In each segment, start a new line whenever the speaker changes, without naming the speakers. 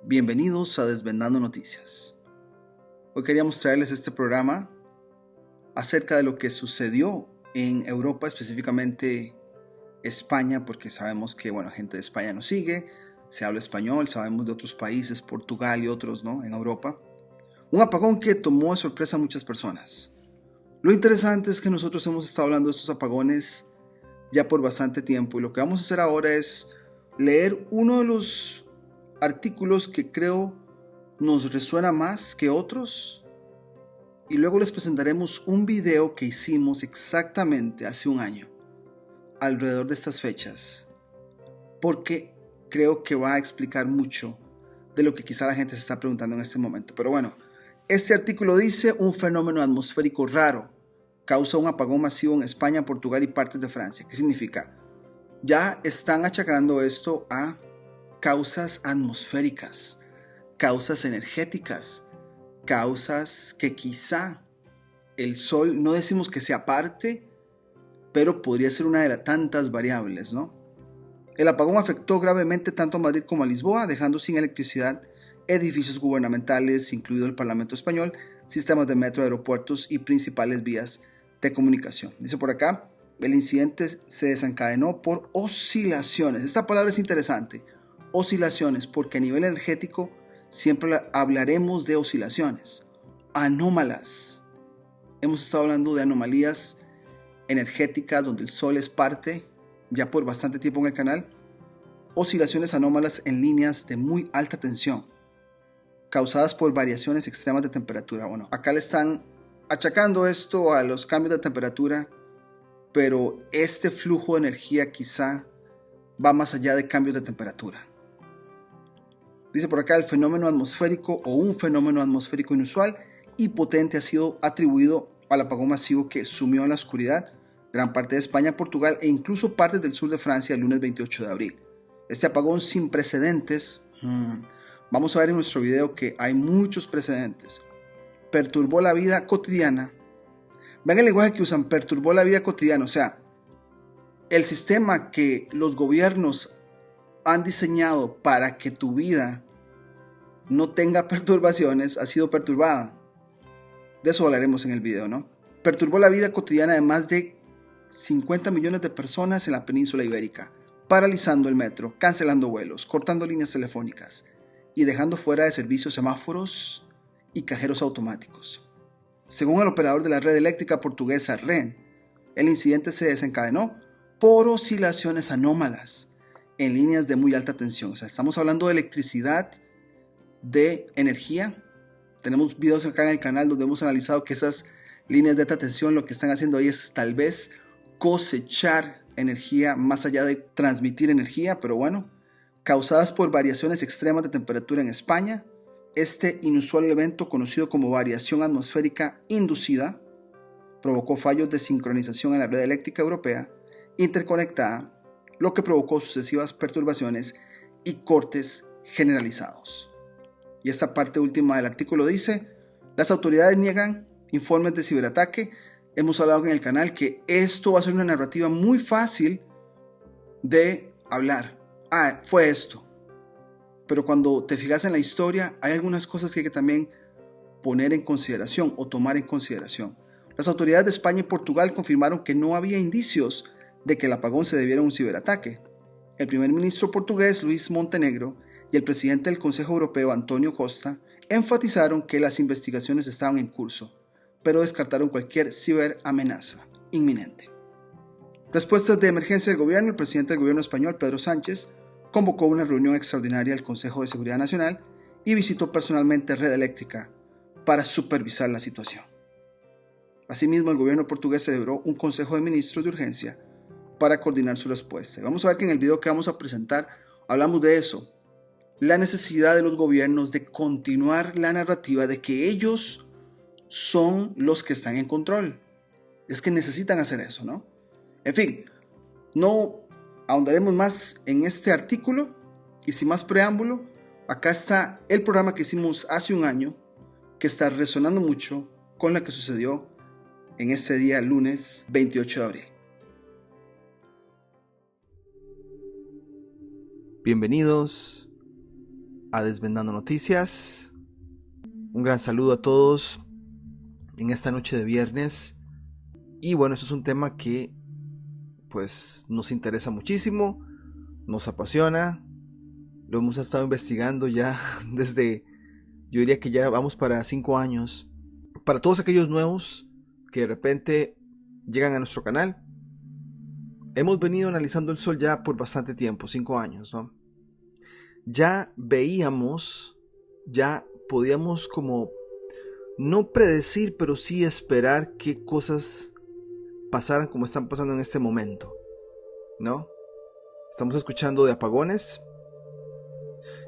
Bienvenidos a Desvendando Noticias. Hoy queríamos traerles este programa acerca de lo que sucedió en Europa, específicamente España, porque sabemos que gente de España nos sigue, se habla español, sabemos de otros países, Portugal y otros, ¿no?, en Europa. Un apagón que tomó de sorpresa a muchas personas. Lo interesante es que nosotros hemos estado hablando de estos apagones ya por bastante tiempo y lo que vamos a hacer ahora es leer uno de los artículos que creo nos resuena más que otros y luego les presentaremos un video que hicimos exactamente hace un año alrededor de estas fechas, porque creo que va a explicar mucho de lo que quizá la gente se está preguntando en este momento. Pero este artículo dice: un fenómeno atmosférico raro causa un apagón masivo en España, Portugal y partes de Francia. ¿Qué significa? Ya están achacando esto a causas atmosféricas, causas energéticas, causas que quizá el sol, no decimos que sea parte, pero podría ser una de las tantas variables, ¿no? El apagón afectó gravemente tanto a Madrid como a Lisboa, dejando sin electricidad edificios gubernamentales, incluido el Parlamento Español, sistemas de metro, aeropuertos y principales vías de comunicación. Dice por acá: el incidente se desencadenó por oscilaciones. Esta palabra es interesante, oscilaciones, porque a nivel energético siempre hablaremos de oscilaciones anómalas. Hemos estado hablando de anomalías energéticas donde el sol es parte ya por bastante tiempo en el canal. Oscilaciones anómalas en líneas de muy alta tensión causadas por variaciones extremas de temperatura. Acá le están achacando esto a los cambios de temperatura, pero este flujo de energía quizá va más allá de cambios de temperatura. Dice por acá: el fenómeno atmosférico o un fenómeno atmosférico inusual y potente ha sido atribuido al apagón masivo que sumió en la oscuridad gran parte de España, Portugal e incluso partes del sur de Francia el lunes 28 de abril. Este apagón sin precedentes, vamos a ver en nuestro video que hay muchos precedentes, perturbó la vida cotidiana. Vean el lenguaje que usan: perturbó la vida cotidiana. O sea, el sistema que los gobiernos han diseñado para que tu vida no tenga perturbaciones ha sido perturbada. De eso hablaremos en el video, ¿no? Perturbó la vida cotidiana de más de 50 millones de personas en la península ibérica, paralizando el metro, cancelando vuelos, cortando líneas telefónicas y dejando fuera de servicio semáforos y cajeros automáticos. Según el operador de la red eléctrica portuguesa REN, el incidente se desencadenó por oscilaciones anómalas en líneas de muy alta tensión. O sea, estamos hablando de electricidad, de energía. Tenemos videos acá en el canal donde hemos analizado que esas líneas de alta tensión lo que están haciendo ahí es tal vez cosechar energía más allá de transmitir energía, pero causadas por variaciones extremas de temperatura en España. Este inusual evento, conocido como variación atmosférica inducida, provocó fallos de sincronización en la red eléctrica europea interconectada, lo que provocó sucesivas perturbaciones y cortes generalizados. Y esta parte última del artículo dice: las autoridades niegan informes de ciberataque. Hemos hablado en el canal que esto va a ser una narrativa muy fácil de hablar. Fue esto. Pero cuando te fijas en la historia, hay algunas cosas que hay que también poner en consideración o tomar en consideración. Las autoridades de España y Portugal confirmaron que no había indicios de que el apagón se debiera a un ciberataque. El primer ministro portugués, Luís Montenegro, y el presidente del Consejo Europeo, Antonio Costa, enfatizaron que las investigaciones estaban en curso, pero descartaron cualquier ciberamenaza inminente. Respuestas de emergencia del gobierno: el presidente del gobierno español, Pedro Sánchez, convocó una reunión extraordinaria del Consejo de Seguridad Nacional y visitó personalmente Red Eléctrica para supervisar la situación. Asimismo, el gobierno portugués celebró un consejo de ministros de urgencia para coordinar su respuesta. Y vamos a ver que en el video que vamos a presentar hablamos de eso, la necesidad de los gobiernos de continuar la narrativa de que ellos son los que están en control. Es que necesitan hacer eso, ¿no? En fin, no ahondaremos más en este artículo y sin más preámbulo, acá está el programa que hicimos hace un año que está resonando mucho con lo que sucedió en este día, lunes 28 de abril. Bienvenidos a Desvendando Noticias. Un gran saludo a todos en esta noche de viernes. Y bueno, esto es un tema que pues nos interesa muchísimo, nos apasiona. Lo hemos estado investigando ya desde, yo diría que ya vamos para 5 años. Para todos aquellos nuevos que de repente llegan a nuestro canal, hemos venido analizando el sol ya por bastante tiempo, 5 años, ¿no? Ya veíamos, ya podíamos como no predecir, pero sí esperar qué cosas pasaran como están pasando en este momento, ¿no? Estamos escuchando de apagones,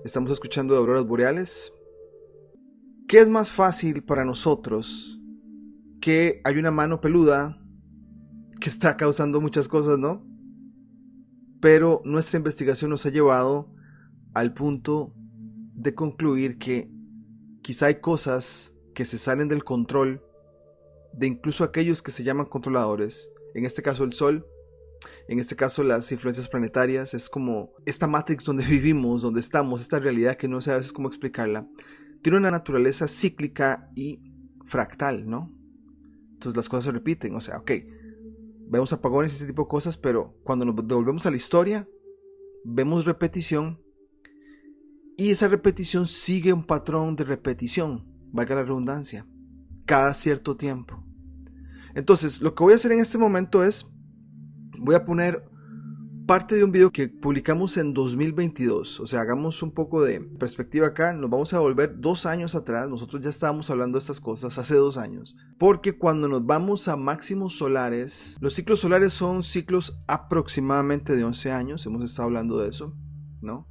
estamos escuchando de auroras boreales. ¿Qué es más fácil para nosotros? Que hay una mano peluda que está causando muchas cosas, ¿no? Pero nuestra investigación nos ha llevado al punto de concluir que quizá hay cosas que se salen del control de incluso aquellos que se llaman controladores. En este caso el sol, en este caso las influencias planetarias. Es como esta matrix donde vivimos, donde estamos, esta realidad que no sé a veces cómo explicarla. Tiene una naturaleza cíclica y fractal, ¿no? Entonces las cosas se repiten, o sea, ok, vemos apagones y ese tipo de cosas, pero cuando nos devolvemos a la historia, vemos repetición, y esa repetición sigue un patrón de repetición, valga la redundancia, cada cierto tiempo. Entonces, lo que voy a hacer en este momento es, voy a poner parte de un video que publicamos en 2022, o sea, hagamos un poco de perspectiva acá, nos vamos a volver 2 años atrás. Nosotros ya estábamos hablando de estas cosas hace 2 años, porque cuando nos vamos a máximos solares, los ciclos solares son ciclos aproximadamente de 11 años, hemos estado hablando de eso, ¿no?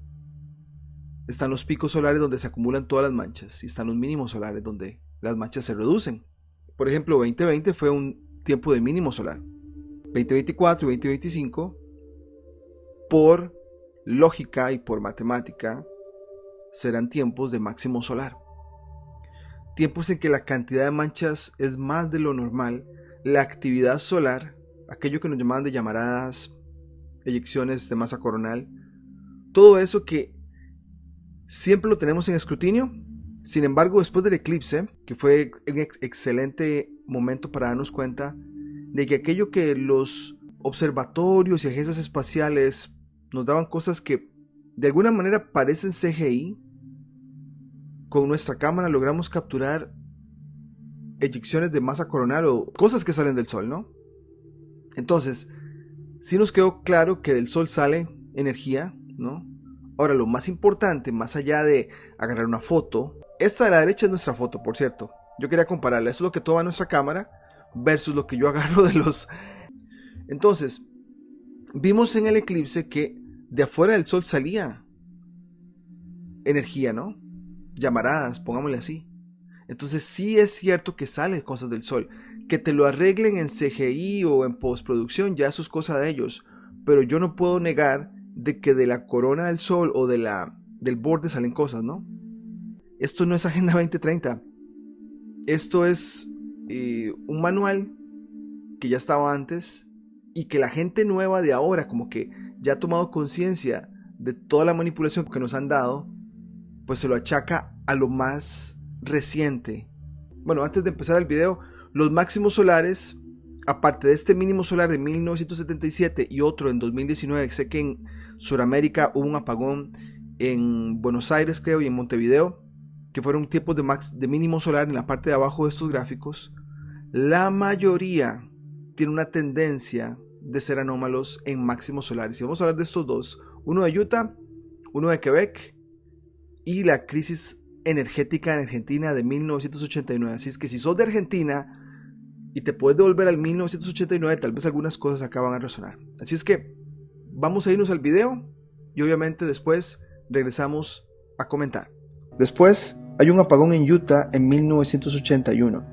Están los picos solares donde se acumulan todas las manchas, y están los mínimos solares donde las manchas se reducen. Por ejemplo, 2020 fue un tiempo de mínimo solar. 2024 y 2025, por lógica y por matemática, serán tiempos de máximo solar. Tiempos en que la cantidad de manchas es más de lo normal, la actividad solar, aquello que nos llamaban de llamaradas, eyecciones de masa coronal, todo eso que siempre lo tenemos en escrutinio. Sin embargo, después del eclipse, que fue un excelente momento para darnos cuenta de que aquello que los observatorios y agencias espaciales nos daban cosas que de alguna manera parecen CGI, con nuestra cámara logramos capturar eyecciones de masa coronal o cosas que salen del sol, ¿no? Entonces, sí nos quedó claro que del sol sale energía, ¿no? Ahora, lo más importante, más allá de agarrar una foto, esta de la derecha es nuestra foto, por cierto. Yo quería compararla, eso es lo que toma nuestra cámara versus lo que yo agarro de los... Entonces, vimos en el eclipse que de afuera del sol salía energía, ¿no? Llamaradas, pongámosle así. Entonces sí es cierto que salen cosas del sol. Que te lo arreglen en CGI o en postproducción, ya eso es cosa de ellos. Pero yo no puedo negar de que de la corona del sol o del borde salen cosas, ¿no? Esto no es Agenda 2030. Esto es un manual que ya estaba antes y que la gente nueva de ahora como que ya ha tomado conciencia de toda la manipulación que nos han dado, pues se lo achaca a lo más reciente. Bueno, antes de empezar el video, los máximos solares, aparte de este mínimo solar de 1977 y otro en 2019, sé que en Sudamérica hubo un apagón en Buenos Aires, creo, y en Montevideo, que fueron tiempos de mínimo solar en la parte de abajo de estos gráficos. La mayoría tiene una tendencia de ser anómalos en máximos solares. Y vamos a hablar de estos dos, uno de Utah, uno de Quebec y la crisis energética en Argentina de 1989. Así es que si sos de Argentina y te puedes devolver al 1989, tal vez algunas cosas acá van a resonar. Así es que vamos a irnos al video y obviamente después regresamos a comentar. Después hay un apagón en Utah en 1981.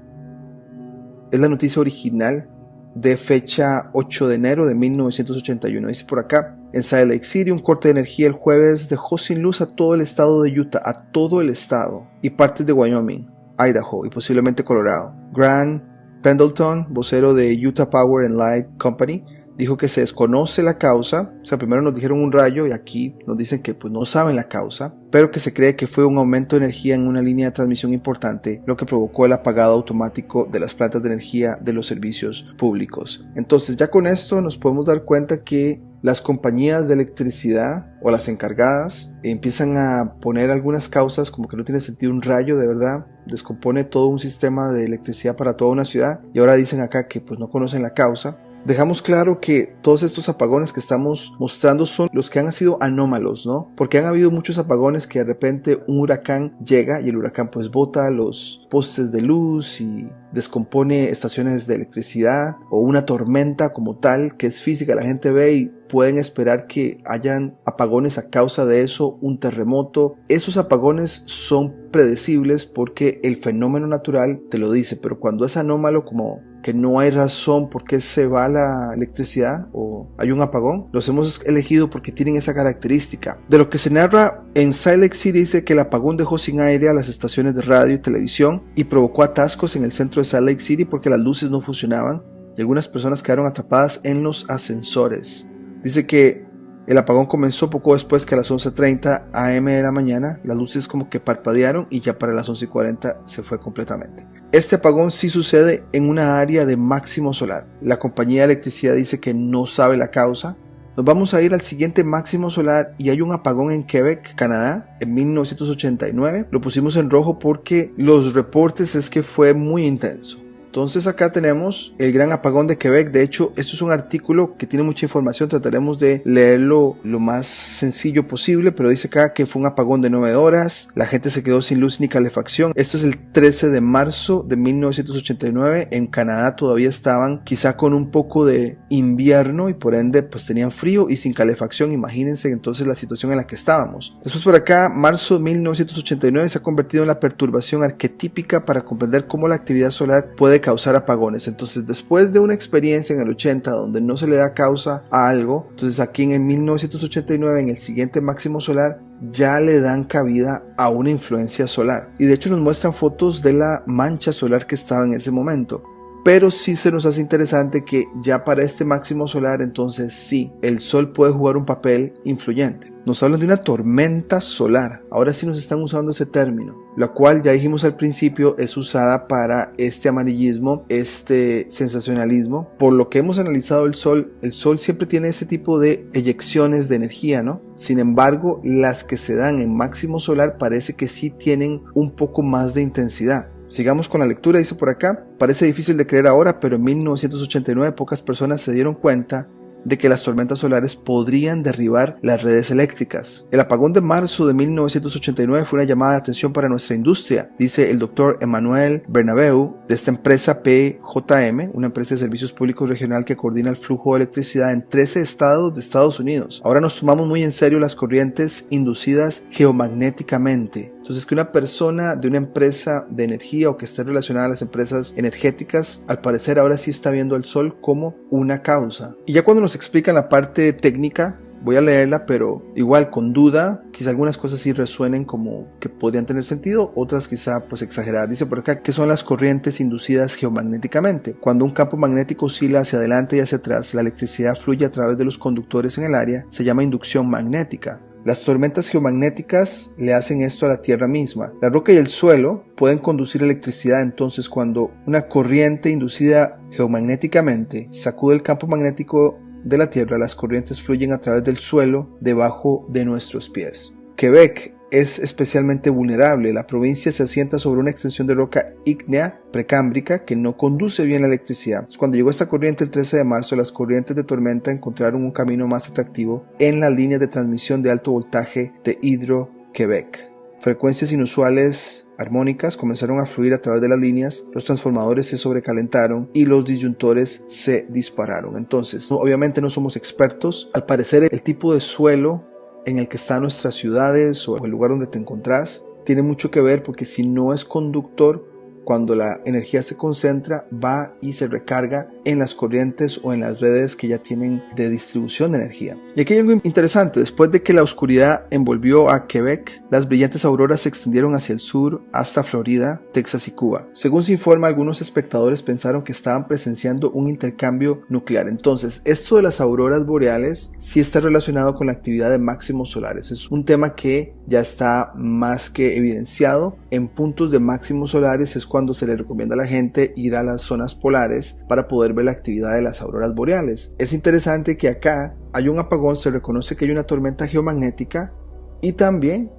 Es la noticia original de fecha 8 de enero de 1981. Dice por acá: en Salt Lake City, un corte de energía el jueves dejó sin luz a todo el estado de Utah, a todo el estado, y partes de Wyoming, Idaho y posiblemente Colorado. Grant Pendleton, vocero de Utah Power and Light Company, dijo que se desconoce la causa. O sea, primero nos dijeron un rayo y aquí nos dicen que pues no saben la causa, pero que se cree que fue un aumento de energía en una línea de transmisión importante, lo que provocó el apagado automático de las plantas de energía de los servicios públicos. Entonces, ya con esto nos podemos dar cuenta que las compañías de electricidad o las encargadas empiezan a poner algunas causas como que no tiene sentido. Un rayo de verdad descompone todo un sistema de electricidad para toda una ciudad, y ahora dicen acá que pues no conocen la causa. Dejamos claro que todos estos apagones que estamos mostrando son los que han sido anómalos, ¿no? Porque han habido muchos apagones que de repente un huracán llega y el huracán pues bota los postes de luz y descompone estaciones de electricidad, o una tormenta como tal que es física, la gente ve y pueden esperar que hayan apagones a causa de eso, un terremoto. Esos apagones son predecibles porque el fenómeno natural te lo dice, pero cuando es anómalo, como que no hay razón por qué se va la electricidad o hay un apagón, los hemos elegido porque tienen esa característica. De lo que se narra en Salt Lake City, dice que el apagón dejó sin aire a las estaciones de radio y televisión y provocó atascos en el centro de Salt Lake City porque las luces no funcionaban y algunas personas quedaron atrapadas en los ascensores. Dice que el apagón comenzó poco después que a las 11:30 am de la mañana las luces como que parpadearon y ya para las 11:40 se fue completamente. Este apagón sí sucede en una área de máximo solar. La compañía de electricidad dice que no sabe la causa. Nos vamos a ir al siguiente máximo solar y hay un apagón en Quebec, Canadá, en 1989. Lo pusimos en rojo porque los reportes es que fue muy intenso. Entonces acá tenemos el gran apagón de Quebec. De hecho, esto es un artículo que tiene mucha información. Trataremos de leerlo lo más sencillo posible, pero dice acá que fue un apagón de 9 horas. La gente se quedó sin luz ni calefacción. Esto es el 13 de marzo de 1989. En Canadá todavía estaban quizá con un poco de invierno y por ende pues tenían frío y sin calefacción. Imagínense entonces la situación en la que estábamos. Después por acá, marzo de 1989 se ha convertido en la perturbación arquetípica para comprender cómo la actividad solar puede causar apagones. Entonces, después de una experiencia en el 80 donde no se le da causa a algo, entonces aquí en el 1989, en el siguiente máximo solar, ya le dan cabida a una influencia solar. Y de hecho nos muestran fotos de la mancha solar que estaba en ese momento. Pero sí se nos hace interesante que ya para este máximo solar, entonces sí, el sol puede jugar un papel influyente. Nos hablan de una tormenta solar. Ahora sí nos están usando ese término, la cual ya dijimos al principio es usada para este amarillismo, este sensacionalismo. Por lo que hemos analizado el sol siempre tiene ese tipo de eyecciones de energía, ¿no? Sin embargo, las que se dan en máximo solar parece que sí tienen un poco más de intensidad. Sigamos con la lectura, dice por acá: parece difícil de creer ahora, pero en 1989 pocas personas se dieron cuenta de que las tormentas solares podrían derribar las redes eléctricas. El apagón de marzo de 1989 fue una llamada de atención para nuestra industria, dice el doctor Emmanuel Bernabeu de esta empresa PJM, una empresa de servicios públicos regional que coordina el flujo de electricidad en 13 estados de Estados Unidos. Ahora nos tomamos muy en serio las corrientes inducidas geomagnéticamente. Entonces, que una persona de una empresa de energía o que esté relacionada a las empresas energéticas, al parecer ahora sí está viendo al sol como una causa. Y ya cuando nos explican la parte técnica, voy a leerla, pero igual con duda, quizá algunas cosas sí resuenen como que podrían tener sentido, otras quizá pues exageradas. Dice por acá que son las corrientes inducidas geomagnéticamente. Cuando un campo magnético oscila hacia adelante y hacia atrás, la electricidad fluye a través de los conductores en el área, se llama inducción magnética. Las tormentas geomagnéticas le hacen esto a la Tierra misma. La roca y el suelo pueden conducir electricidad, entonces cuando una corriente inducida geomagnéticamente sacude el campo magnético de la Tierra, las corrientes fluyen a través del suelo debajo de nuestros pies. Quebec es especialmente vulnerable. La provincia se asienta sobre una extensión de roca ígnea precámbrica que no conduce bien la electricidad. Cuando llegó esta corriente el 13 de marzo, las corrientes de tormenta encontraron un camino más atractivo en las líneas de transmisión de alto voltaje de Hydro-Québec. Frecuencias inusuales armónicas comenzaron a fluir a través de las líneas, los transformadores se sobrecalentaron y los disyuntores se dispararon. Entonces, obviamente no somos expertos. Al parecer, el tipo de suelo en el que están nuestras ciudades o el lugar donde te encontrás tiene mucho que ver, porque si no es conductor cuando la energía se concentra, va y se recarga en las corrientes o en las redes que ya tienen de distribución de energía. Y aquí hay algo interesante: después de que la oscuridad envolvió a Quebec, las brillantes auroras se extendieron hacia el sur hasta Florida, Texas y Cuba. Según se informa, algunos espectadores pensaron que estaban presenciando un intercambio nuclear. Entonces, esto de las auroras boreales sí está relacionado con la actividad de máximos solares. Es un tema que ya está más que evidenciado. En puntos de máximos solares es cuando se le recomienda a la gente ir a las zonas polares para poder ver la actividad de las auroras boreales. Es interesante que acá hay un apagón, se reconoce que hay una tormenta geomagnética y también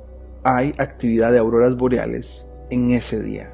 hay actividad de auroras boreales en ese día.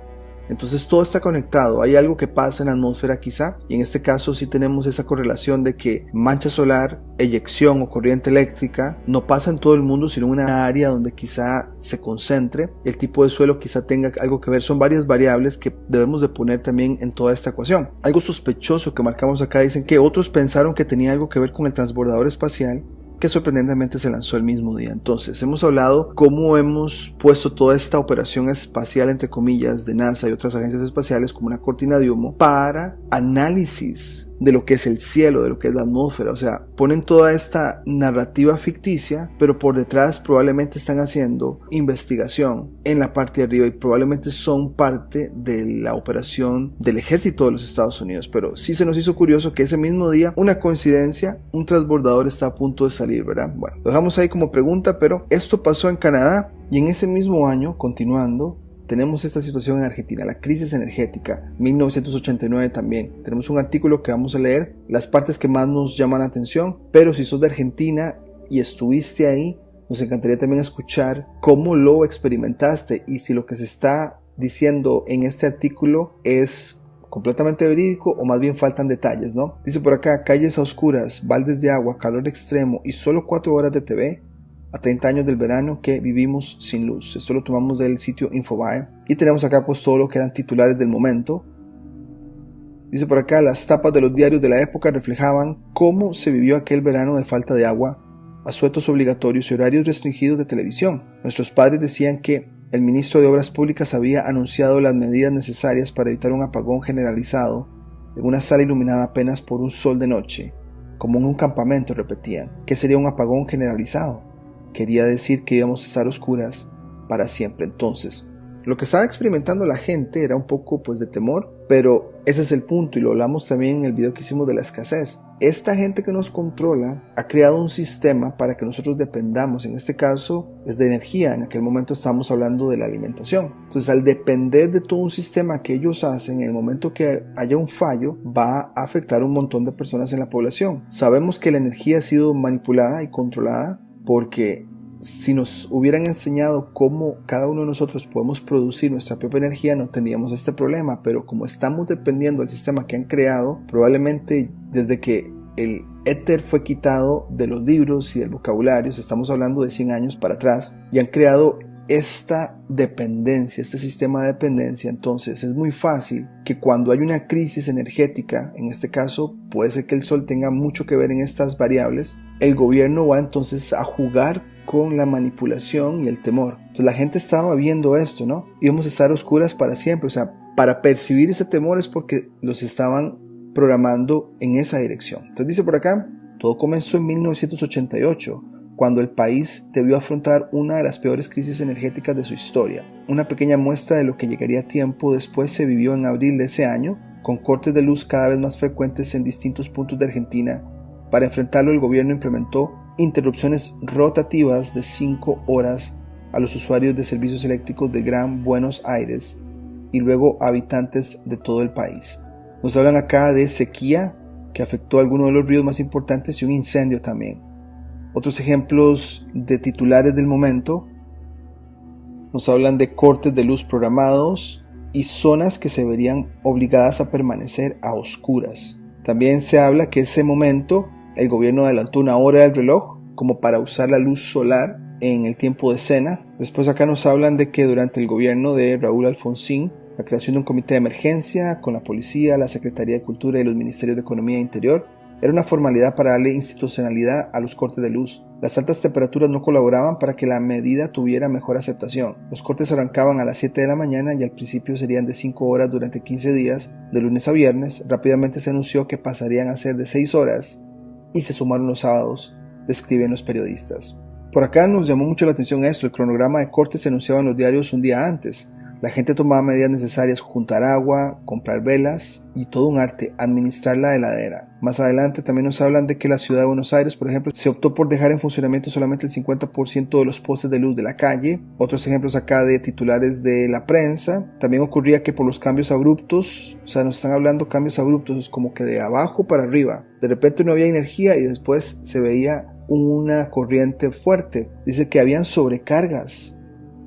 Entonces todo está conectado, hay algo que pasa en la atmósfera quizá, y en este caso sí tenemos esa correlación de que mancha solar, eyección o corriente eléctrica no pasa en todo el mundo, sino en una área donde quizá se concentre. El tipo de suelo quizá tenga algo que ver. Son varias variables que debemos de poner también en toda esta ecuación. Algo sospechoso que marcamos acá: dicen que otros pensaron que tenía algo que ver con el transbordador espacial, que sorprendentemente se lanzó el mismo día. Entonces, hemos hablado cómo hemos puesto toda esta operación espacial, entre comillas, de NASA y otras agencias espaciales como una cortina de humo para análisis de lo que es el cielo, de lo que es la atmósfera. O sea, ponen toda esta narrativa ficticia, pero por detrás probablemente están haciendo investigación en la parte de arriba y probablemente son parte de la operación del ejército de los Estados Unidos. Pero sí se nos hizo curioso que ese mismo día, una coincidencia, un transbordador está a punto de salir, ¿verdad? Bueno, lo dejamos ahí como pregunta, pero esto pasó en Canadá y en ese mismo año, continuando, tenemos esta situación en Argentina, la crisis energética, 1989 también. Tenemos un artículo que vamos a leer, las partes que más nos llaman la atención, pero si sos de Argentina y estuviste ahí, nos encantaría también escuchar cómo lo experimentaste y si lo que se está diciendo en este artículo es completamente verídico o más bien faltan detalles, ¿no? Dice por acá: calles a oscuras, baldes de agua, calor extremo y solo 4 horas de TV. A 30 años del verano que vivimos sin luz. Esto lo tomamos del sitio Infobae. Y tenemos acá pues todo lo que eran titulares del momento. Dice por acá: las tapas de los diarios de la época reflejaban cómo se vivió aquel verano de falta de agua, asuetos obligatorios y horarios restringidos de televisión. Nuestros padres decían que el ministro de Obras Públicas había anunciado las medidas necesarias para evitar un apagón generalizado en una sala iluminada apenas por un sol de noche, como en un campamento, repetían. ¿Qué sería un apagón generalizado? Quería decir que íbamos a estar oscuras para siempre. Entonces, lo que estaba experimentando la gente era un poco pues de temor, pero ese es el punto y lo hablamos también en el video que hicimos de la escasez. Esta gente que nos controla ha creado un sistema para que nosotros dependamos. En este caso es de energía, en aquel momento estábamos hablando de la alimentación. Entonces, al depender de todo un sistema que ellos hacen, en el momento que haya un fallo va a afectar a un montón de personas en la población. Sabemos que la energía ha sido manipulada y controlada, porque si nos hubieran enseñado cómo cada uno de nosotros podemos producir nuestra propia energía, no tendríamos este problema. Pero como estamos dependiendo del sistema que han creado, probablemente desde que el éter fue quitado de los libros y del vocabulario, estamos hablando de 100 años para atrás, y han creado esta dependencia, este sistema de dependencia. Entonces es muy fácil que cuando hay una crisis energética, en este caso puede ser que el sol tenga mucho que ver en estas variables, el gobierno va entonces a jugar con la manipulación y el temor. Entonces la gente estaba viendo esto, ¿no? Íbamos a estar oscuras para siempre. O sea, para percibir ese temor es porque los estaban programando en esa dirección. Entonces dice por acá: todo comenzó en 1988, cuando el país debió afrontar una de las peores crisis energéticas de su historia. Una pequeña muestra de lo que llegaría tiempo después se vivió en abril de ese año, con cortes de luz cada vez más frecuentes en distintos puntos de Argentina. Para enfrentarlo, el gobierno implementó interrupciones rotativas de 5 horas a los usuarios de servicios eléctricos de Gran Buenos Aires y luego a habitantes de todo el país. Nos hablan acá de sequía, que afectó a algunos de los ríos más importantes, y un incendio también. Otros ejemplos de titulares del momento nos hablan de cortes de luz programados y zonas que se verían obligadas a permanecer a oscuras. También se habla que ese momento el gobierno adelantó 1 hora del reloj como para usar la luz solar en el tiempo de cena. Después acá nos hablan de que durante el gobierno de Raúl Alfonsín, la creación de un comité de emergencia con la policía, la Secretaría de Cultura y los Ministerios de Economía e Interior era una formalidad para darle institucionalidad a los cortes de luz. Las altas temperaturas no colaboraban para que la medida tuviera mejor aceptación. Los cortes arrancaban a las 7 de la mañana y al principio serían de 5 horas durante 15 días, de lunes a viernes. Rápidamente se anunció que pasarían a ser de 6 horas y se sumaron los sábados, describen los periodistas. Por acá nos llamó mucho la atención esto: el cronograma de cortes se anunciaba en los diarios un día antes. La gente tomaba medidas necesarias: juntar agua, comprar velas y todo un arte, administrar la heladera. Más adelante también nos hablan de que la ciudad de Buenos Aires, por ejemplo, se optó por dejar en funcionamiento solamente el 50% de los postes de luz de la calle. Otros ejemplos acá de titulares de la prensa. También ocurría que por los cambios abruptos, o sea, nos están hablando cambios abruptos, es como que de abajo para arriba. De repente no había energía y después se veía una corriente fuerte. Dice que habían sobrecargas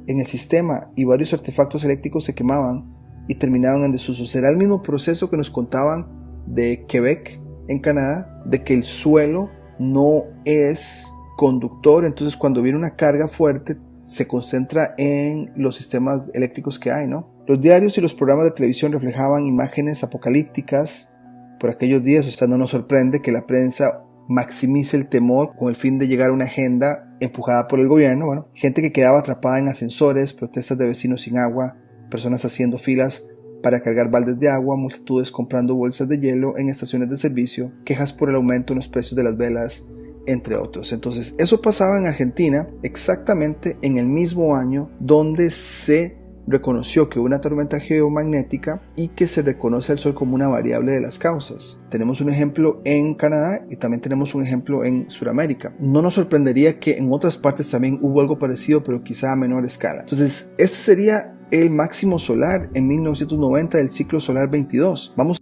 en el sistema y varios artefactos eléctricos se quemaban y terminaban en desuso. Será el mismo proceso que nos contaban de Quebec, en Canadá, de que el suelo no es conductor, entonces cuando viene una carga fuerte se concentra en los sistemas eléctricos que hay, ¿no? Los diarios y los programas de televisión reflejaban imágenes apocalípticas por aquellos días. O sea, no nos sorprende que la prensa maximice el temor con el fin de llegar a una agenda empujada por el gobierno. Bueno, gente que quedaba atrapada en ascensores, protestas de vecinos sin agua, personas haciendo filas para cargar baldes de agua, multitudes comprando bolsas de hielo en estaciones de servicio, quejas por el aumento en los precios de las velas, entre otros. Entonces, eso pasaba en Argentina exactamente en el mismo año donde se reconoció que hubo una tormenta geomagnética y que se reconoce al Sol como una variable de las causas. Tenemos un ejemplo en Canadá y también tenemos un ejemplo en Sudamérica. No nos sorprendería que en otras partes también hubo algo parecido, pero quizá a menor escala. Entonces, este sería el máximo solar en 1990 del ciclo solar 22. Vamos.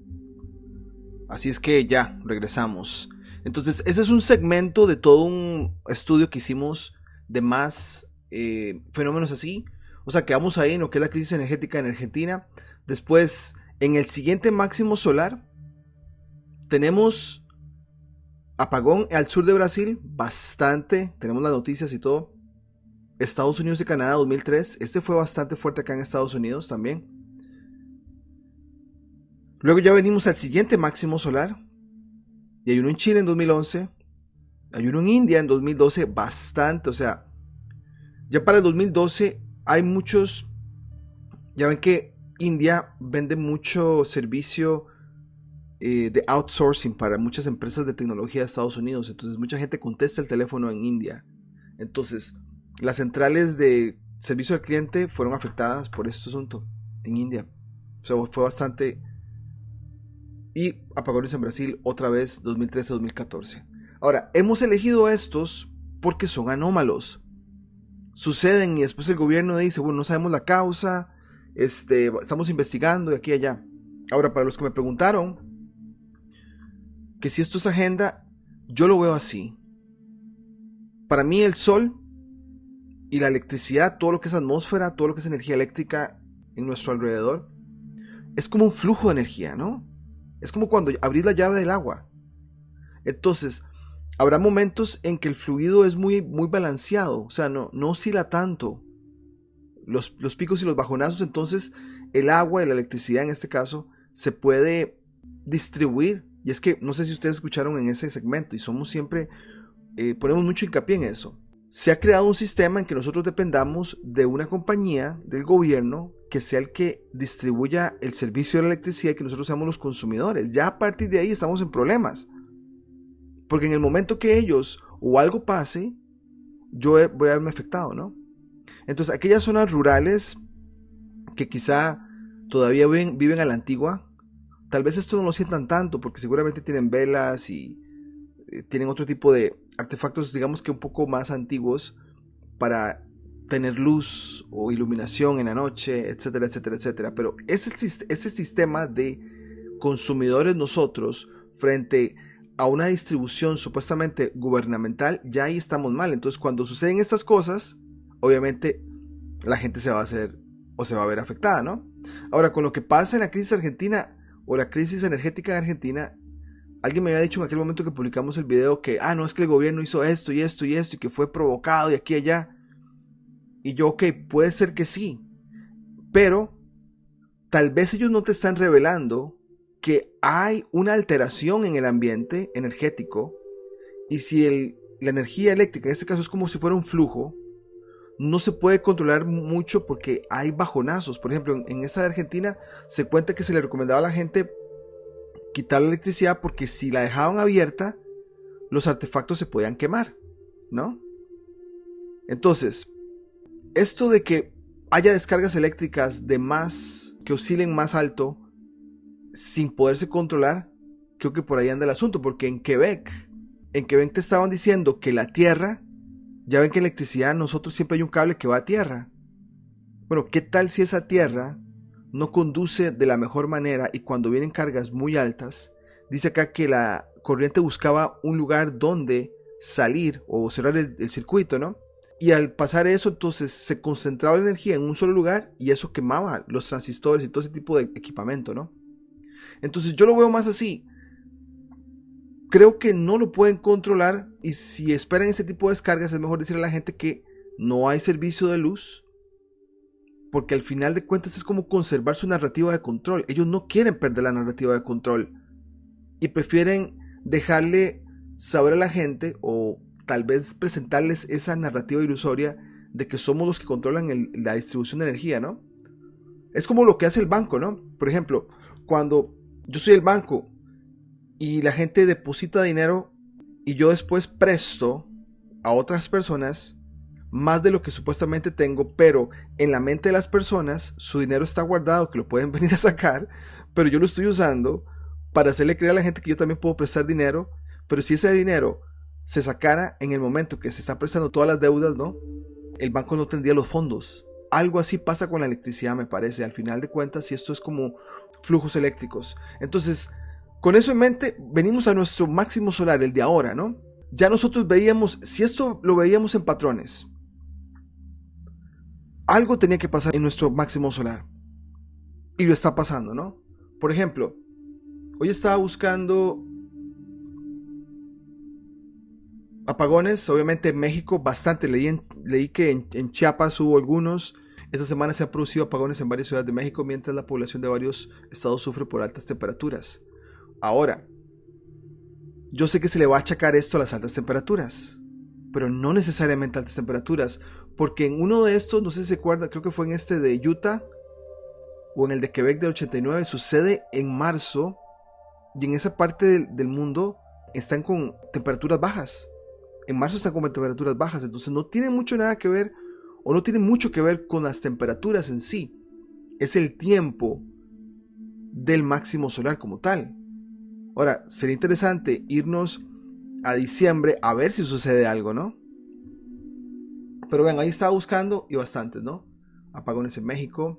Así es que ya regresamos. Entonces, ese es un segmento de todo un estudio que hicimos de más fenómenos así. O sea, quedamos ahí en lo que es la crisis energética en Argentina. Después, en el siguiente máximo solar, tenemos apagón al sur de Brasil, bastante. Tenemos las noticias y todo. Estados Unidos y Canadá 2003. Este fue bastante fuerte acá en Estados Unidos también. Luego ya venimos al siguiente máximo solar. Y hay uno en Chile en 2011. Hay uno en India en 2012. Bastante, o sea, ya para el 2012... hay muchos, ya ven que India vende mucho servicio de outsourcing para muchas empresas de tecnología de Estados Unidos. Entonces mucha gente contesta el teléfono en India. Entonces las centrales de servicio al cliente fueron afectadas por este asunto en India. O sea, fue bastante. Y apagones en Brasil otra vez 2013-2014. Ahora, hemos elegido estos porque son anómalos. Suceden y después el gobierno dice, bueno, no sabemos la causa, estamos investigando de aquí a allá. Ahora, para los que me preguntaron que si esto es agenda, yo lo veo así. Para mí el sol y la electricidad, todo lo que es atmósfera, todo lo que es energía eléctrica en nuestro alrededor, es como un flujo de energía, ¿no? Es como cuando abrís la llave del agua. Entonces, habrá momentos en que el fluido es muy, muy balanceado, o sea, no oscila tanto los picos y los bajonazos. Entonces el agua y la electricidad en este caso se puede distribuir. Y es que no sé si ustedes escucharon en ese segmento y somos siempre, ponemos mucho hincapié en eso. Se ha creado un sistema en que nosotros dependamos de una compañía, del gobierno, que sea el que distribuya el servicio de la electricidad y que nosotros seamos los consumidores. Ya a partir de ahí estamos en problemas. Porque en el momento que ellos o algo pase, yo voy a verme afectado, ¿no? Entonces, aquellas zonas rurales que quizá todavía viven a la antigua, tal vez esto no lo sientan tanto porque seguramente tienen velas y tienen otro tipo de artefactos, digamos que un poco más antiguos para tener luz o iluminación en la noche, etcétera, etcétera, etcétera. Pero ese sistema de consumidores nosotros frente a una distribución supuestamente gubernamental, ya ahí estamos mal. Entonces, cuando suceden estas cosas, obviamente la gente se va a hacer o se va a ver afectada, ¿no? Ahora, con lo que pasa en la crisis argentina o la crisis energética en Argentina, alguien me había dicho en aquel momento que publicamos el video que, no, es que el gobierno hizo esto y esto y esto y que fue provocado y aquí y allá. Y yo, ok, puede ser que sí, pero tal vez ellos no te están revelando que hay una alteración en el ambiente energético, y si
la energía eléctrica, en este caso es como si fuera un flujo, no se puede controlar mucho porque hay bajonazos. Por ejemplo, en esa de Argentina se cuenta que se le recomendaba a la gente quitar la electricidad porque si la dejaban abierta, los artefactos se podían quemar, ¿no? Entonces, esto de que haya descargas eléctricas de más, que oscilen más alto, sin poderse controlar, creo que por ahí anda el asunto, porque en Quebec te estaban diciendo que la tierra, ya ven que en electricidad nosotros siempre hay un cable que va a tierra. Bueno, ¿qué tal si esa tierra no conduce de la mejor manera y cuando vienen cargas muy altas, dice acá que la corriente buscaba un lugar donde salir o cerrar el circuito, ¿no? Y al pasar eso, entonces se concentraba la energía en un solo lugar y eso quemaba los transistores y todo ese tipo de equipamiento, ¿no? Entonces yo lo veo más así. Creo que no lo pueden controlar y si esperan ese tipo de descargas es mejor decirle a la gente que no hay servicio de luz, porque al final de cuentas es como conservar su narrativa de control. Ellos no quieren perder la narrativa de control y prefieren dejarle saber a la gente o tal vez presentarles esa narrativa ilusoria de que somos los que controlan la distribución de energía, ¿no? Es como lo que hace el banco, ¿no? Por ejemplo, cuando yo soy el banco y la gente deposita dinero y yo después presto a otras personas más de lo que supuestamente tengo, pero en la mente de las personas su dinero está guardado, que lo pueden venir a sacar, pero yo lo estoy usando para hacerle creer a la gente que yo también puedo prestar dinero, pero si ese dinero se sacara en el momento que se están prestando todas las deudas, ¿no? El banco no tendría los fondos. Algo así pasa con la electricidad, me parece, al final de cuentas, si esto es como flujos eléctricos. Entonces, con eso en mente, venimos a nuestro máximo solar, el de ahora, ¿no? Ya nosotros veíamos, si esto lo veíamos en patrones, algo tenía que pasar en nuestro máximo solar. Y lo está pasando, ¿no? Por ejemplo, hoy estaba buscando apagones, obviamente en México, bastante. Leí que en Chiapas hubo algunos. Esta semana se han producido apagones en varias ciudades de México, mientras la población de varios estados sufre por altas temperaturas. Ahora, yo sé que se le va a achacar esto a las altas temperaturas, pero no necesariamente altas temperaturas, porque en uno de estos, no sé si se acuerda, creo que fue en este de Utah o en el de Quebec del 89, sucede en marzo, y en esa parte del mundo están con temperaturas bajas. En marzo están con temperaturas bajas, entonces no tiene mucho nada que ver, o no tiene mucho que ver con las temperaturas en sí. Es el tiempo del máximo solar como tal. Ahora, sería interesante irnos a diciembre a ver si sucede algo, ¿no? Pero vean, ahí estaba buscando y bastantes, ¿no? Apagones en México.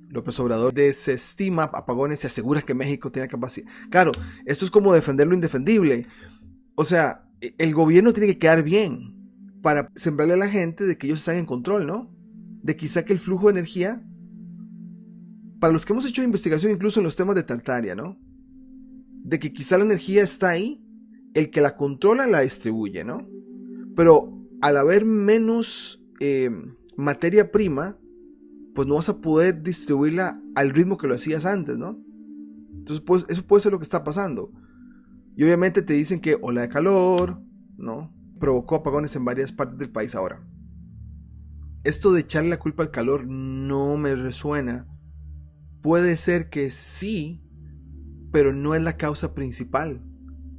López Obrador desestima apagones y asegura que México tiene capacidad. Claro, esto es como defender lo indefendible. O sea, el gobierno tiene que quedar bien para sembrarle a la gente de que ellos están en control, ¿no? De quizá que el flujo de energía, para los que hemos hecho investigación incluso en los temas de Tartaria, ¿no? De que quizá la energía está ahí, el que la controla la distribuye, ¿no? Pero al haber menos materia prima, pues no vas a poder distribuirla al ritmo que lo hacías antes, ¿no? Entonces, pues, eso puede ser lo que está pasando. Y obviamente te dicen que ola de calor, ¿no? Provocó apagones en varias partes del país ahora. Esto de echarle la culpa al calor no me resuena. Puede ser que sí, pero no es la causa principal.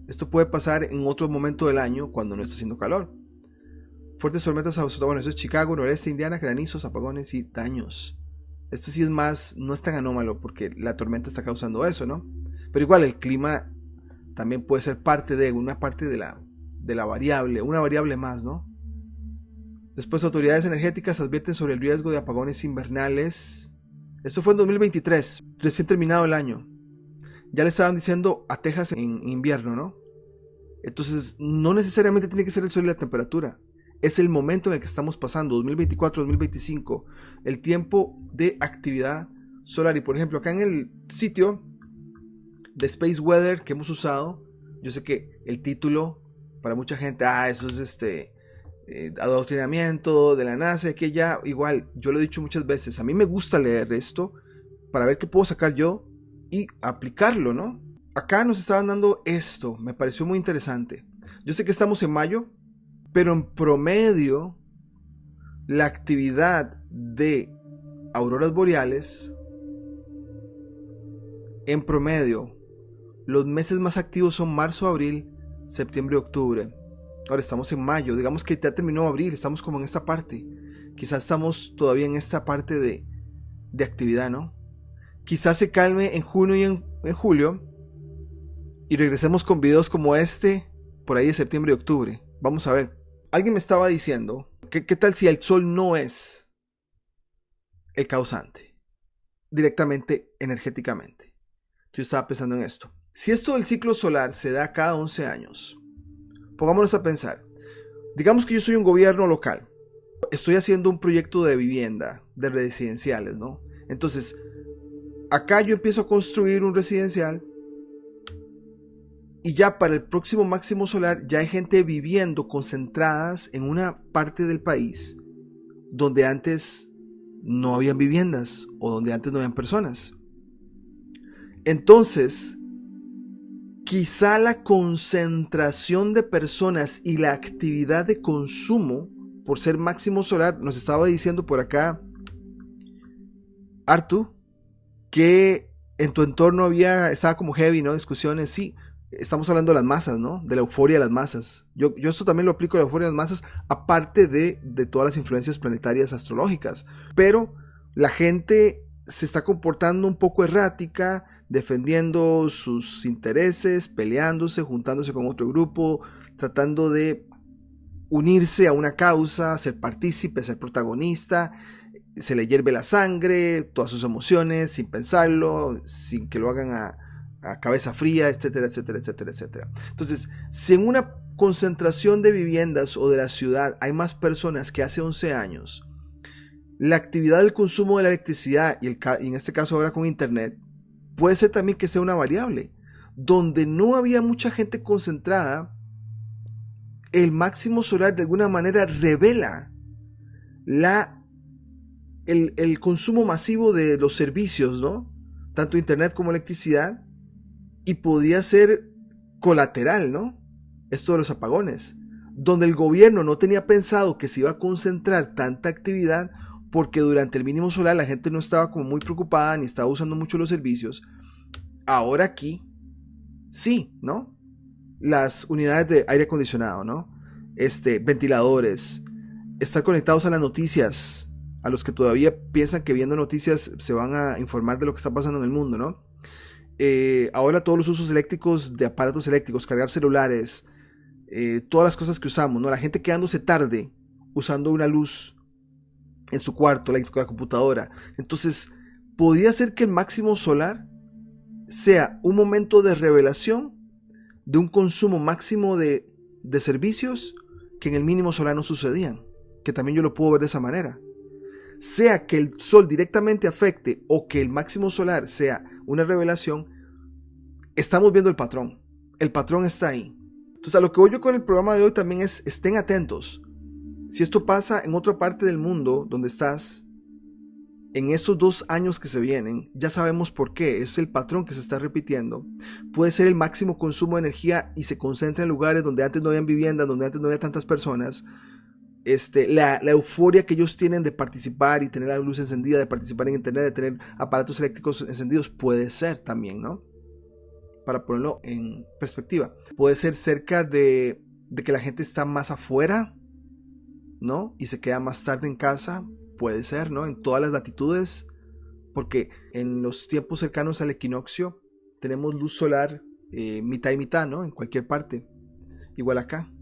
Esto puede pasar en otro momento del año cuando no está haciendo calor. Fuertes tormentas bueno, eso es Chicago, noreste, Indiana, granizos, apagones y daños. Este sí es más, no es tan anómalo porque la tormenta está causando eso, ¿no? Pero igual el clima también puede ser parte de una parte de la variable, una variable más, ¿no? Después, autoridades energéticas advierten sobre el riesgo de apagones invernales. Esto fue en 2023, recién terminado el año. Ya le estaban diciendo a Texas en invierno, ¿no? Entonces, no necesariamente tiene que ser el sol y la temperatura. Es el momento en el que estamos pasando, 2024-2025, el tiempo de actividad solar. Y por ejemplo, acá en el sitio de Space Weather que hemos usado, yo sé que el título para mucha gente, eso es adoctrinamiento de la NASA, que ya igual, yo lo he dicho muchas veces, a mí me gusta leer esto para ver qué puedo sacar yo y aplicarlo, ¿no? Acá nos estaban dando esto, me pareció muy interesante. Yo sé que estamos en mayo, Pero en promedio, la actividad de auroras boreales, en promedio, los meses más activos son marzo, abril, septiembre y octubre. Ahora estamos en mayo, digamos que ya terminó abril, estamos como en esta parte. Quizás estamos todavía en esta parte de actividad, ¿no? Quizás se calme en junio y en julio y regresemos con videos como este por ahí de septiembre y octubre. Vamos a ver. Alguien me estaba diciendo, ¿qué tal si el sol no es el causante? Directamente, energéticamente. Yo estaba pensando en esto. Si esto del ciclo solar se da cada 11 años, pongámonos a pensar. Digamos que yo soy un gobierno local. Estoy haciendo un proyecto de vivienda, de residenciales, ¿no? Entonces, acá yo empiezo a construir un residencial y ya para el próximo máximo solar ya hay gente viviendo concentradas en una parte del país donde antes no habían viviendas o donde antes no habían personas. Entonces, quizá la concentración de personas y la actividad de consumo por ser máximo solar, nos estaba diciendo por acá Artu, que en tu entorno estaba como heavy, ¿no? Discusiones, sí. Estamos hablando de las masas, ¿no? De la euforia de las masas. Yo esto también lo aplico a la euforia de las masas, aparte de todas las influencias planetarias astrológicas. Pero la gente se está comportando un poco errática, defendiendo sus intereses, peleándose, juntándose con otro grupo, tratando de unirse a una causa, ser partícipe, ser protagonista. Se le hierve la sangre, todas sus emociones, sin pensarlo, sin que lo hagan a cabeza fría, etcétera, etcétera, etcétera, etcétera. Entonces, si en una concentración de viviendas o de la ciudad hay más personas que hace 11 años, la actividad del consumo de la electricidad, y en este caso ahora con internet, puede ser también que sea una variable. Donde no había mucha gente concentrada, el máximo solar de alguna manera revela el consumo masivo de los servicios, ¿no? Tanto internet como electricidad, y podía ser colateral, ¿no? Esto de los apagones, donde el gobierno no tenía pensado que se iba a concentrar tanta actividad porque durante el mínimo solar la gente no estaba como muy preocupada ni estaba usando mucho los servicios. Ahora aquí, sí, ¿no? Las unidades de aire acondicionado, ¿no? Ventiladores, estar conectados a las noticias, a los que todavía piensan que viendo noticias se van a informar de lo que está pasando en el mundo, ¿no? Ahora todos los usos eléctricos de aparatos eléctricos, cargar celulares, todas las cosas que usamos, ¿no? La gente quedándose tarde usando una luz en su cuarto, la computadora. Entonces, podría ser que el máximo solar sea un momento de revelación de un consumo máximo de servicios que en el mínimo solar no sucedían, que también yo lo puedo ver de esa manera. Sea que el sol directamente afecte o que el máximo solar sea una revelación, estamos viendo el patrón. El patrón está ahí. Entonces, a lo que voy yo con el programa de hoy también es: estén atentos. Si esto pasa en otra parte del mundo donde estás, en estos 2 años que se vienen, ya sabemos por qué. Es el patrón que se está repitiendo. Puede ser el máximo consumo de energía y se concentra en lugares donde antes no habían viviendas, donde antes no había tantas personas. La euforia que ellos tienen de participar y tener la luz encendida, de participar en internet, de tener aparatos eléctricos encendidos, puede ser también, ¿no? Para ponerlo en perspectiva, puede ser cerca de que la gente está más afuera, ¿no? Y se queda más tarde en casa, puede ser, ¿no? En todas las latitudes, porque en los tiempos cercanos al equinoccio tenemos luz solar mitad y mitad, ¿no? En cualquier parte, igual acá.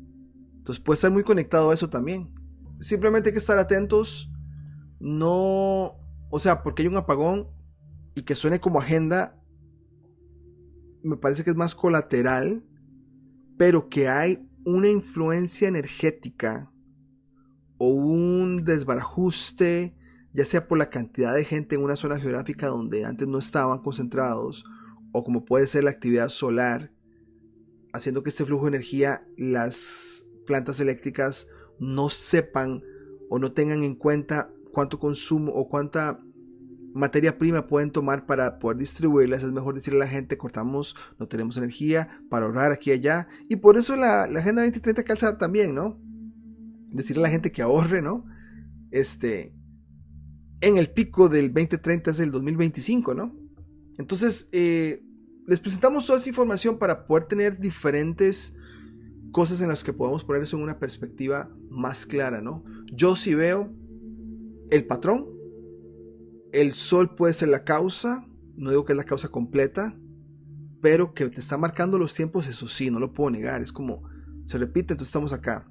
Entonces puede estar muy conectado a eso también. Simplemente hay que estar atentos. No, o sea, porque hay un apagón y que suene como agenda, me parece que es más colateral, pero que hay una influencia energética o un desbarajuste, ya sea por la cantidad de gente en una zona geográfica donde antes no estaban concentrados, o como puede ser la actividad solar, haciendo que este flujo de energía, las plantas eléctricas no sepan o no tengan en cuenta cuánto consumo o cuánta materia prima pueden tomar para poder distribuirlas. Es mejor decirle a la gente: cortamos, no tenemos energía, para ahorrar aquí y allá. Y por eso la Agenda 2030 calza también, ¿no? decirle a la gente que ahorre, ¿no? En el pico del 2030 es el 2025, ¿no? Entonces, les presentamos toda esa información para poder tener diferentes cosas en las que podamos poner eso en una perspectiva más clara, ¿no? Yo sí veo el patrón, el sol puede ser la causa, no digo que es la causa completa, pero que te está marcando los tiempos, eso sí, no lo puedo negar, es como, se repite, entonces estamos acá.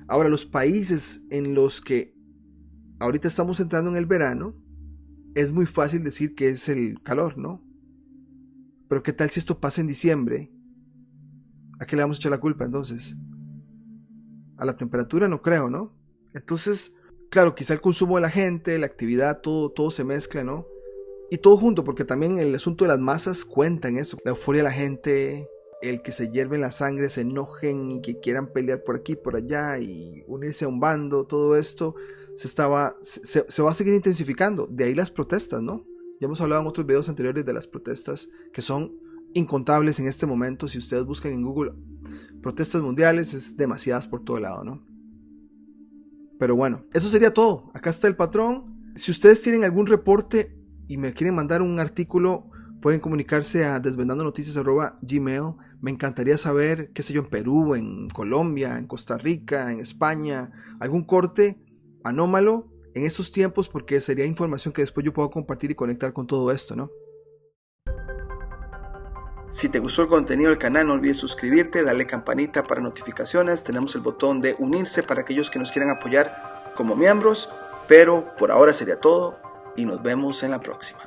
Ahora, los países en los que ahorita estamos entrando en el verano, es muy fácil decir que es el calor, ¿no? Pero ¿qué tal si esto pasa en diciembre? ¿A qué le vamos a echar la culpa entonces? A la temperatura no creo, ¿no? Entonces, claro, quizá el consumo de la gente, la actividad, todo se mezcla, ¿no? Y todo junto, porque también el asunto de las masas cuenta en eso. La euforia de la gente, el que se hierven la sangre, se enojen y que quieran pelear por aquí, por allá y unirse a un bando, todo esto se va a seguir intensificando. De ahí las protestas, ¿no? Ya hemos hablado en otros videos anteriores de las protestas que son incontables en este momento. Si ustedes buscan en Google protestas mundiales, es demasiadas por todo lado, ¿no? Pero bueno, eso sería todo. Acá está el patrón. Si ustedes tienen algún reporte y me quieren mandar un artículo, pueden comunicarse a desvendandonoticias@gmail. Me encantaría saber, qué sé yo, en Perú, en Colombia, en Costa Rica, en España, algún corte anómalo en estos tiempos, porque sería información que después yo puedo compartir y conectar con todo esto, ¿no?
Si te gustó el contenido del canal, no olvides suscribirte, darle campanita para notificaciones. Tenemos el botón de unirse para aquellos que nos quieran apoyar como miembros. Pero por ahora sería todo y nos vemos en la próxima.